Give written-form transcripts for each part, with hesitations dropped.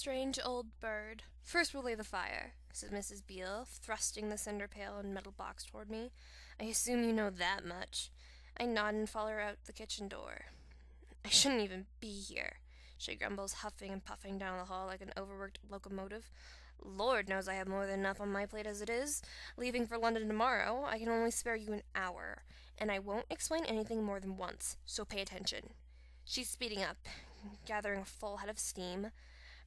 strange old bird. First we'll lay the fire, said Mrs. Beale, thrusting the cinder pail and metal box toward me. I assume you know that much. I nod and follow her out the kitchen door. I shouldn't even be here, she grumbles, huffing and puffing down the hall like an overworked locomotive. Lord knows I have more than enough on my plate as it is. Leaving for London tomorrow, I can only spare you an hour, and I won't explain anything more than once, so pay attention. She's speeding up, gathering a full head of steam.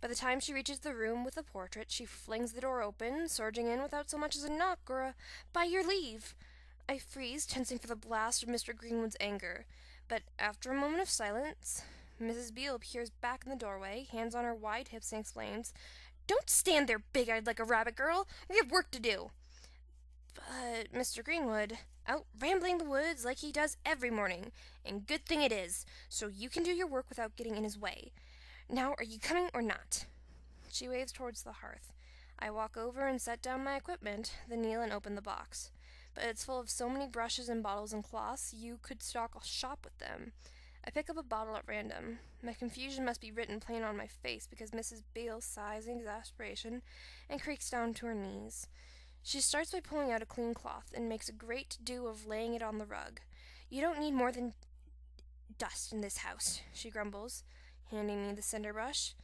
By the time she reaches the room with the portrait, she flings the door open, surging in without so much as a knock or a "by your leave." I freeze, tensing for the blast of Mr. Greenwood's anger. But after a moment of silence, Mrs. Beale appears back in the doorway, hands on her wide hips, and explains, "Don't stand there big-eyed like a rabbit, girl. We have work to do." But Mr. Greenwood, out rambling the woods like he does every morning, and good thing it is, so you can do your work without getting in his way. Now, are you coming or not? She waves towards the hearth. I walk over and set down my equipment, then kneel and open the box. But it's full of so many brushes and bottles and cloths, you could stock a shop with them. I pick up a bottle at random. My confusion must be written plain on my face, because Mrs. Beale sighs in exasperation and creaks down to her knees. She starts by pulling out a clean cloth and makes a great to-do of laying it on the rug. "You don't need more than dust in this house," she grumbles, handing me the cinder brush.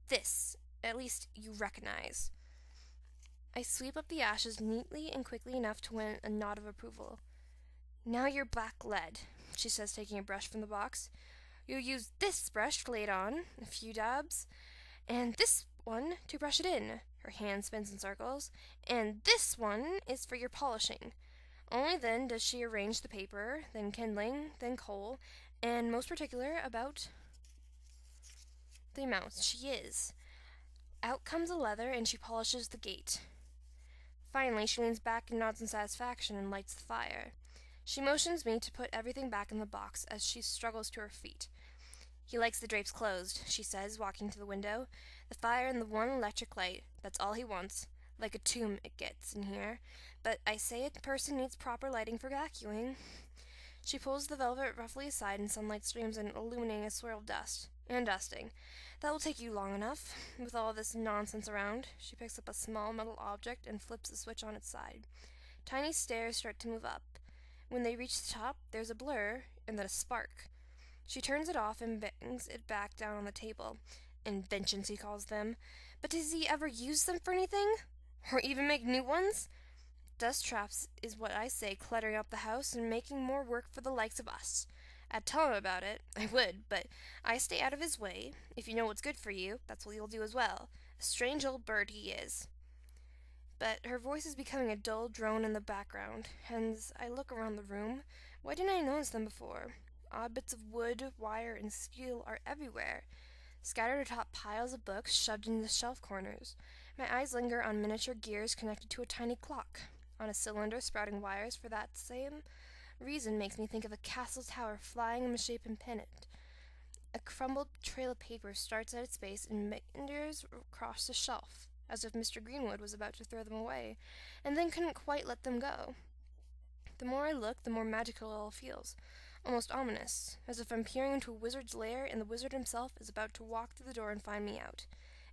"This, at least, you recognize." I sweep up the ashes neatly and quickly enough to win a nod of approval. "Now your black lead," she says, taking a brush from the box. "You'll use this brush to lay it on, a few dabs, and this one to brush it in." Her hand spins in circles. "And this one is for your polishing." Only then does she arrange the paper, then kindling, then coal, and most particular about the amount she is. Out comes the leather, and she polishes the gate. Finally, she leans back and nods in satisfaction and lights the fire. She motions me to put everything back in the box as she struggles to her feet. "He likes the drapes closed," she says, walking to the window. "The fire and the one electric light, that's all he wants. Like a tomb it gets in here. But I say a person needs proper lighting for vacuuming." She pulls the velvet roughly aside and sunlight streams in, illuminating a swirl of dust. "And dusting. That will take you long enough, with all this nonsense around." She picks up a small metal object and flips the switch on its side. Tiny stairs start to move up. When they reach the top, there's a blur, and then a spark. She turns it off and bangs it back down on the table. Inventions, he calls them. But does he ever use them for anything? Or even make new ones? Dust traps is what I say, cluttering up the house and making more work for the likes of us. I'd tell him about it. I would, but I stay out of his way. If you know what's good for you, that's what you'll do as well. A strange old bird he is. But her voice is becoming a dull drone in the background, and as I look around the room, why didn't I notice them before? Odd bits of wood, wire, and steel are everywhere, scattered atop piles of books shoved into the shelf corners. My eyes linger on miniature gears connected to a tiny clock, on a cylinder sprouting wires for that same reason makes me think of a castle tower flying a misshapen pennant. A crumbled trail of paper starts at its base and meanders across the shelf, as if Mr. Greenwood was about to throw them away, and then couldn't quite let them go. The more I look, the more magical it all feels, almost ominous, as if I'm peering into a wizard's lair and the wizard himself is about to walk through the door and find me out.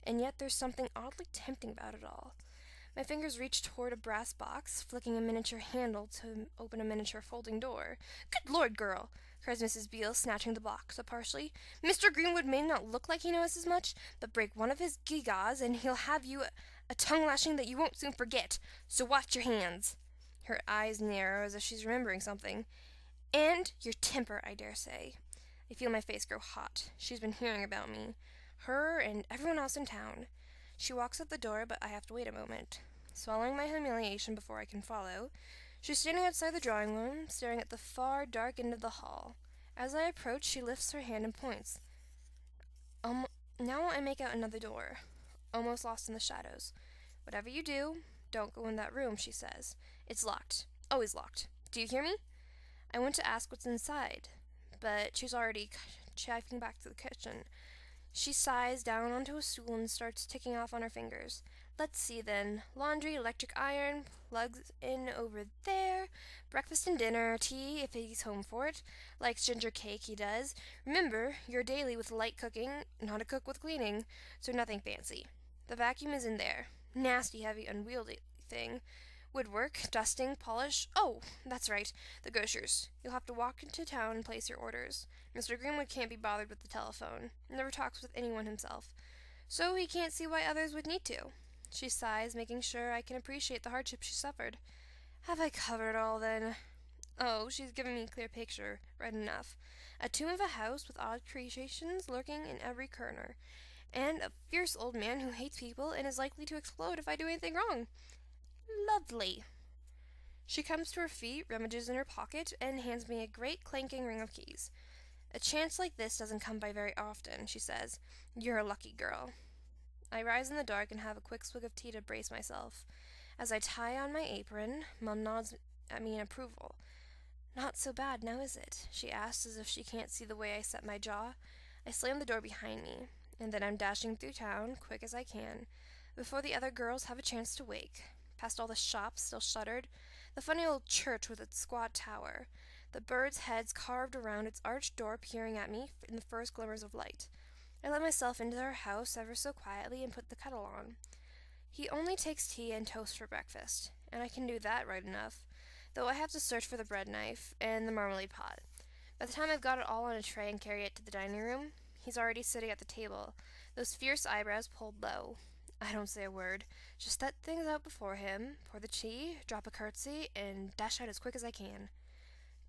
And yet there's something oddly tempting about it all. My fingers reach toward a brass box, flicking a miniature handle to open a miniature folding door. "Good Lord, girl!" cries Mrs. Beale, snatching the box up harshly. "Mr. Greenwood may not look like he knows as much, but break one of his gewgaws and he'll have you a tongue-lashing that you won't soon forget. So watch your hands." Her eyes narrow as if she's remembering something. "And your temper, I dare say." I feel my face grow hot. She's been hearing about me. Her and everyone else in town. She walks up the door, but I have to wait a moment. Swallowing my humiliation before I can follow, she's standing outside the drawing room, staring at the far, dark end of the hall. As I approach, she lifts her hand and points. Now I make out another door, almost lost in the shadows. "Whatever you do, don't go in that room," she says. "It's locked. Always locked. Do you hear me?" I went to ask what's inside, but she's already chafing back to the kitchen. She sighs down onto a stool and starts ticking off on her fingers. Let's see then. Laundry, electric iron, plugs in over there. Breakfast and dinner, tea if he's home for it. Likes ginger cake, he does. Remember, you're daily with light cooking, not a cook with cleaning, so nothing fancy. The vacuum is in there. Nasty, heavy, unwieldy thing. Woodwork, dusting, polish. Oh, that's right, the grocers. You'll have to walk into town and place your orders. Mr. Greenwood can't be bothered with the telephone. Never talks with anyone himself. So he can't see why others would need to. She sighs, making sure I can appreciate the hardship she suffered. Have I covered it all, then? Oh, she's given me a clear picture, right enough. A tomb of a house with odd creations lurking in every corner, and a fierce old man who hates people and is likely to explode if I do anything wrong. Lovely. She comes to her feet, rummages in her pocket, and hands me a great clanking ring of keys. A chance like this doesn't come by very often, she says. You're a lucky girl. I rise in the dark and have a quick swig of tea to brace myself. As I tie on my apron, Mum nods at me in approval. Not so bad now, is it? She asks as if she can't see the way I set my jaw. I slam the door behind me, and then I'm dashing through town, quick as I can, before the other girls have a chance to wake. Past all the shops, still shuttered, the funny old church with its squat tower, the birds' heads carved around its arched door peering at me in the first glimmers of light. I let myself into her house ever so quietly and put the kettle on. He only takes tea and toast for breakfast, and I can do that right enough, though I have to search for the bread knife and the marmalade pot. By the time I've got it all on a tray and carry it to the dining room, he's already sitting at the table, those fierce eyebrows pulled low. I don't say a word, just set things out before him, pour the tea, drop a curtsy, and dash out as quick as I can.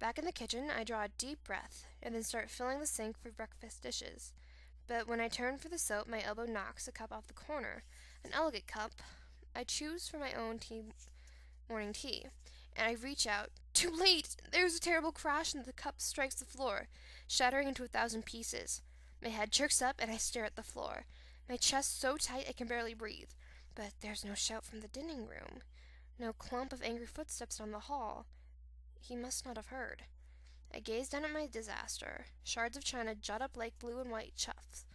Back in the kitchen, I draw a deep breath, and then start filling the sink for breakfast dishes. But when I turn for the soap, my elbow knocks a cup off the corner, an elegant cup I choose for my own morning tea, and I reach out. Too late! There's a terrible crash, and the cup strikes the floor, shattering into 1,000 pieces. My head jerks up, and I stare at the floor, my chest so tight I can barely breathe. But there's no shout from the dining room, no clump of angry footsteps down the hall. He must not have heard. I gaze down at my disaster. Shards of china jut up like blue and white chufs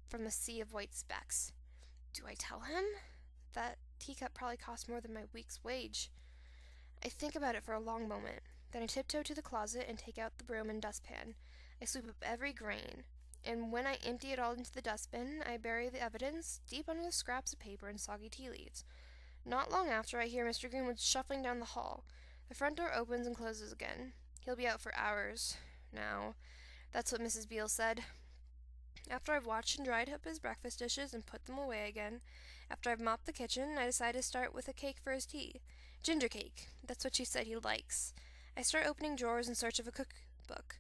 from a sea of white specks. Do I tell him? That teacup probably cost more than my week's wage. I think about it for a long moment. Then I tiptoe to the closet and take out the broom and dustpan. I sweep up every grain, and when I empty it all into the dustbin, I bury the evidence deep under the scraps of paper and soggy tea leaves. Not long after, I hear Mr. Greenwood shuffling down the hall. The front door opens and closes again. He'll be out for hours now. That's what Mrs. Beale said. After I've watched and dried up his breakfast dishes and put them away again, after I've mopped the kitchen, I decide to start with a cake for his tea. Ginger cake. That's what she said he likes. I start opening drawers in search of a cookbook,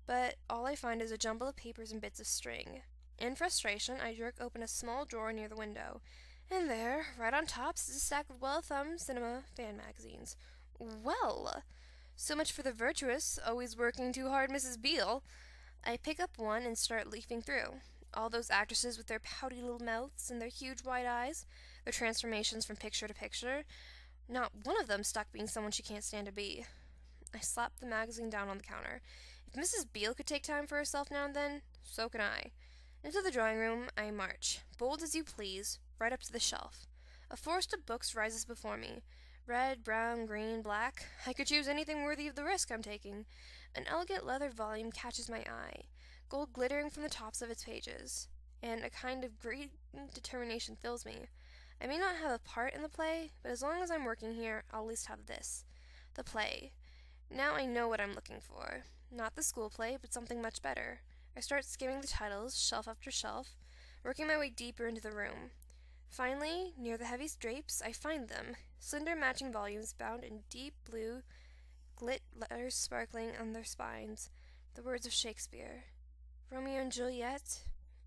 but all I find is a jumble of papers and bits of string. In frustration, I jerk open a small drawer near the window, and there, right on top, is a stack of well-thumbed cinema fan magazines. Well, so much for the virtuous, always working too hard Mrs. Beale. I pick up one and start leafing through. All those actresses with their pouty little mouths and their huge white eyes, their transformations from picture to picture. Not one of them stuck being someone she can't stand to be. I slap the magazine down on the counter. If Mrs. Beale could take time for herself now and then, so can I. Into the drawing room I march, bold as you please, right up to the shelf. A forest of books rises before me. Red, brown, green, black. I could choose anything worthy of the risk I'm taking. An elegant leather volume catches my eye, gold glittering from the tops of its pages, and a kind of great determination fills me. I may not have a part in the play, but as long as I'm working here, I'll at least have this. The play. Now I know what I'm looking for. Not the school play, but something much better. I start skimming the titles, shelf after shelf, working my way deeper into the room. Finally, near the heavy drapes, I find them, slender matching volumes bound in deep blue, gilt letters sparkling on their spines, the words of Shakespeare. Romeo and Juliet,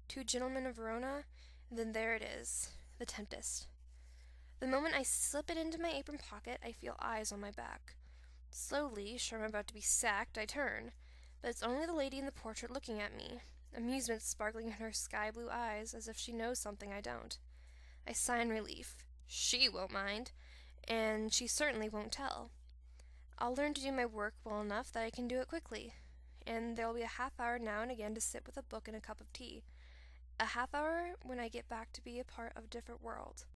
Two Gentlemen of Verona, and then there it is, The Tempest. The moment I slip it into my apron pocket, I feel eyes on my back. Slowly, sure I'm about to be sacked, I turn, but it's only the lady in the portrait looking at me, amusement sparkling in her sky-blue eyes as if she knows something I don't. I sigh in relief. She won't mind, and she certainly won't tell. I'll learn to do my work well enough that I can do it quickly, and there'll be a half hour now and again to sit with a book and a cup of tea. A half hour when I get back to be a part of a different world.